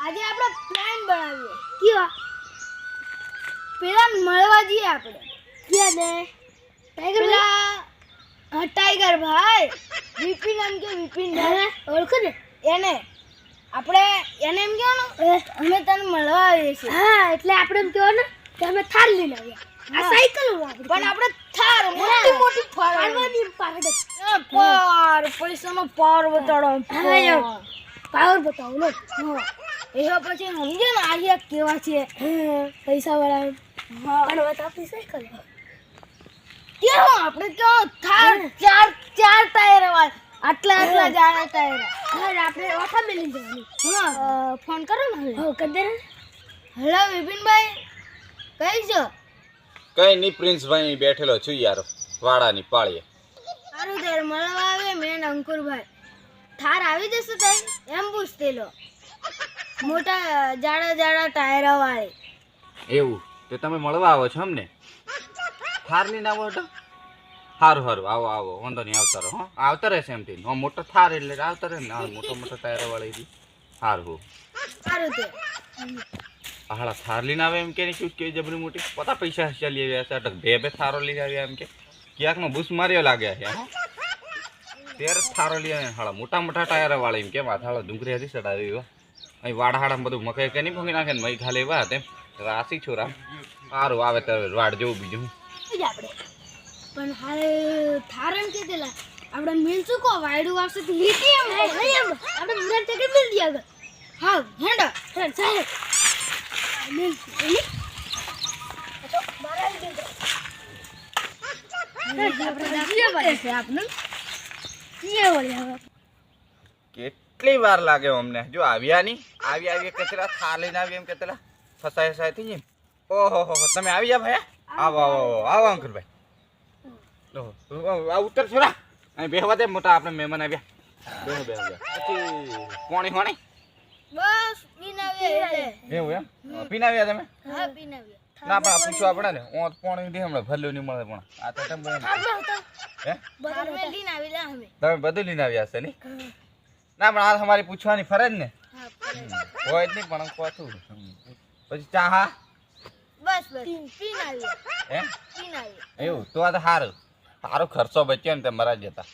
આજે આપણે પ્લાન બનાવીએ કેવા પેલા મળવા જઈએ આપણે ક્યાં દે ટાઈગર ભાઈ વિપિન એમ કે વિપિન ઓળખો ને એને આપણે એને એમ કહેવાનું અમે તને મળવા આવીએ છીએ હા એટલે આપણે એમ કહેવાનું કે અમે થાર લઈને આવ્યા આ સાયકલ પણ આપણે થાર મોટી મોટી ફાળવાની પાર પૈસાનો પાવર બતાડો પાવર બતાવો ને એવા પછી સમજે ને આ કેવા છે પૈસા વાળા પણ આપણી સાયકલ કેવો આપણે કેવો થાર ચાર ટાયર વાળા આટલા જાડા ટાયર આપણે ઓછા મેલી જવાની ફોન કરો ને કરી દે હેલો વિપિનભાઈ કઈ છો કઈ નહીં પ્રિન્સભાઈ બેઠેલો છું યાર વાડાની પાળીએ સારું ત્યારે મળવા આવે મેન અંકુરભાઈ થાર આવી જશે તઈ એમ પૂછતેલો મોટા જાડા ટાયર વાળી એવું તો તમે મળવા આવો છો અમને થાર લઈને આવો તો સારું આવો વાંધો નહીં આવતા રહો હા આવતા રહેશે એમથી મોટો થાર એટલે આવતા રહે ને મોટો ટાયર વાળી સારું તે હાડા થાર લઈને આવે એમ કે કે જબરી મોટી પતા પૈસા ચાલી આવ્યા છે અટક બે થારો લઈ આવ્યા એમ કે ક્યાંકનો બુસ માર્યો લાગ્યા છે હા ત્યારે થારો લઈ આવ્યા હાડા મોટા ટાયર વાળા એમ કે માથાળો ડુંગરી હતી ચડાવી અહીં વાડા બધું મકાઈ કે નહીં ભોગી નાખે ને મઈ ખાલી એવા તેમ રાસી છોરા સારું આવે ત્યારે વાડ જેવું બીજું આપણે પણ હાલે થારણ કે દેલા આપણે મિલશું કો વાયડું આવશે તો લીટી એમ આપણે મુરત કે મિલ દી આગળ હા હેંડા સાહેબ મિલ તો બારા દે આપણે કેટલી વાર લાગે અમને જો આવ્યા નહીં આવી કચરા થાર લઈને આવી એમ કે પેલા ફસાય થઈ જાય ઓહો તમે આવી જા ભાઈ આવો અંકુરભાઈ ઉત્તર છોરા અહીં બેહવા દે મોટા આપણે મહેમાન આવ્યા બેહો કોણી હોણી બસ પીનાવ્યા એવું એમ પીનાવ્યા તમે હા પીનાવ્યા ના પણ પૂછવા પડે ને હું પોણી દે હમણાં ભલ્યું નહીં મળે પણ આ તો તમે હે બધું લઈને આવેલા અમે તમે બધું લઈને આવ્યા છે નહીં ના પણ આ તમારી પૂછવાની ફરજ ને હોય જ નહીં પણ કોથું પછી ચા હા બસ પીનાવ્યા હે પીનાવ્યા એવું તો આ તો સારો ખર્ચો બચ્યો ને તે મરા જતા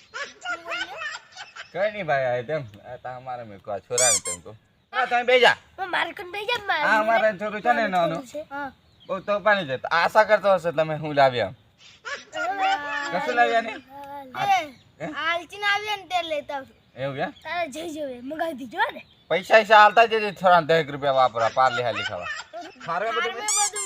કઈ નહીં ભાઈ તેમ તમારે મેં કહો છોરા તેમ કહું હા તમે બેજા મારે કોણ બેજા હા મારે છોરું છે ને નાનું બહુ તોફાની છે આશા કરતો હશે તમે હું લાવ્યા કશું લાવ્યા નહીં આલચીન આવ્યા ને તે લેતા આવશું એવું એમ તારે જઈ જવે મંગાવી દીજો ને પૈસા હાલતા જજે થોડા 10 રૂપિયા વાપરા પાર્લે હાલી ખાવા થારો બધું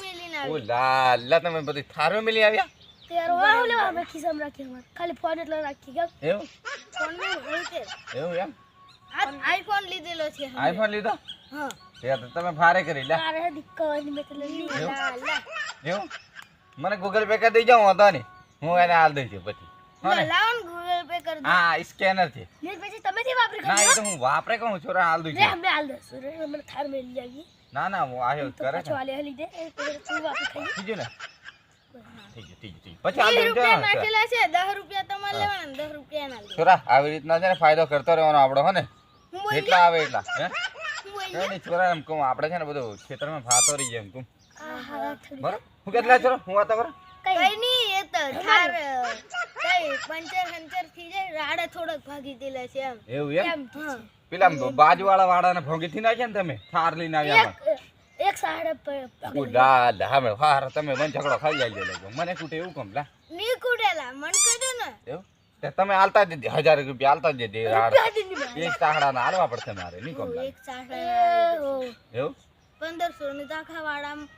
મેલીને ઓ લાલા તમે બધું થારો મેલી આવ્યા તેરો વાહ લેવા અમે ખિસ્સામાં રાખી અમાર ખાલી ફોન એટલો રાખી ગયો એવું ફોન મે હળતે એવું એમ આઈફોન લીધેલો છે આઈફોન લીધો હા તે તો તમે ભારે કરી લે મારે દીકવાની મે તો લઈ લા એવું મને ગૂગલ પે કરી દઈ જાઉં હતો ને હું એને હાલ દઈ છું પછી લાવન ગૂગલ પે કરી દે હા સ્કેનર થી ને પછી તમે થી વાપરી ના એ તો હું વાપરે કહું છોરા હાલ દઈ લે છું અમે હાલ દસ મને થાર મેલી જાવી ના હું આયો કરે છે ચાલે હલી દે એ તું વાપરી ખાઈ બીજું ને ઠીક પછી હાલ દઈ રૂપિયા નાખેલા છે 10 રૂપિયા તમારે લેવાના 10 રૂપિયા ના લે છોરા આવી રીતના છે ને ફાયદો કરતો રહેવાનો આપણો હો ને હું બોલ એટલા આવે એટલા હે હું બોલ કઈ નહીં છોરા એમ કહું આપણે છે ને બધું ખેતરમાં ભાતો રહી જાય એમ કહું આહા થોડી બરાબર હું કેટલા છોરો હું વાતો કરો કઈ નહીં એ તો થાર કઈ પંચર થઈ જાય રાડા થોડક ભાગી દેલા છે એમ એવું એમ હા પેલા બાજુવાળા વાળાને ભોગી થી નાખ્યા ને તમે થાર લઈને આવ્યા એક સાડા પર ઉડા હમે હાર તમે મન ઝઘડો ખાઈ જાય લોકો મને કુટે એવું કમ લા ની કુડેલા મન કદો ને એવું તે તમે આલતા જ 1000 રૂપિયા આલતા જ દે રાડ એક સાહડા ના આલવા પડશે મારે નહીં કમ લા એક સાડા એવું 1500 ની દાખા વાળા એવું?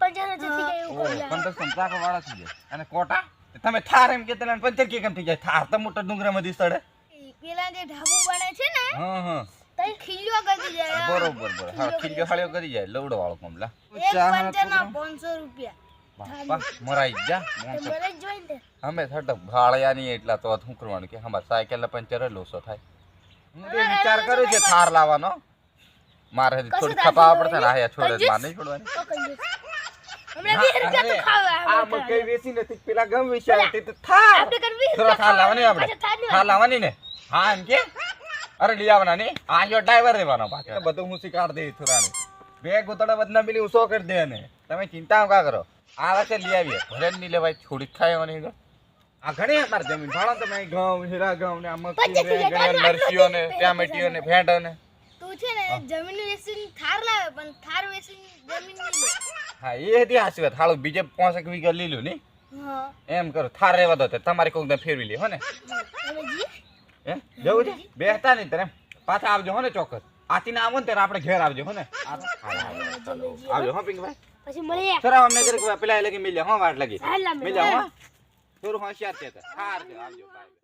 1500 ચાખા વાળા થઈ જાય અને કોટા તમે થાર એમ કે તને 75 કેમ થઈ જાય થાર તો મોટા ડુંગરામાંથી સડે પેલા જે ઢાબુ બને છે ને હા તઈ ખીલ્યો કરી જાય બરોબર હા ખીલ્યો ખાળ્યો કરી જાય લવડો વાળો કમ લા એક પંચર ના 500 રૂપિયા બાપા મરાઈ જા મને જોઈ દે અમે થટ ભાળ્યા નહીં એટલા તો શું કરવાનું કે અમાર સાયકલ પંચર લોસો થાય હું તો વિચાર કરું છે થાર લાવવાનો મારે થોડી ખપાવા પડશે ને આયા છોડે માર નહીં છોડવાની તો કંજૂસ હમણાં 20 રૂપિયા તો ખાવા આ મકઈ વેચી નથી પેલા ગમ વિશે આવતી તો થાર આપણે કરવી થોડા થાર લાવવાની આપણે થાર લાવવાની ને હા એમ કે અરે લઈ આવવાના નહીં આ જો ડ્રાઈવર રહેવાનો પાછો બધું હું શીખાડ દે થોરાને બે ગોતડા બદના પેલી ઉસો કરી દે ને તમે ચિંતા કા કરો આ વખતે લઈ આવીએ ભરે જ નહીં લેવાય છોડી જ ખાય નહીં આ ઘણી અમારે જમીન ભાડો તમે ઘઉં હીરા ઘઉં ને આ મગફળી ને ઘણી મરચીઓ ને ટામેટીઓ ને ભેંડો ને તું છે ને જમીન વેચીને થાર લાવે પણ થાર વેચીને જમીન નહીં લે. હા એ હતી હાસી વાત હાલો બીજે 5 વીઘા લઈ લો નહીં હા એમ કરો થાર રહેવા દો તમારે કોક ફેરવી લે હો ને તમે જી હે જવું છે બેસતા નહીં તારે પાછા આવજો હો ને ચોક્કસ આથી ના આવો ને ત્યારે આપણે ઘેર આવજો હો ને આવજો હો પિંકભાઈ પછી મળીએ. સર અમને જરીક પેલા લગી મિલ્યા હો વાટ લગી હાલ લાંબી. મિલ્યા હો થોડું હોશિયાર છે હાર આવજો બાય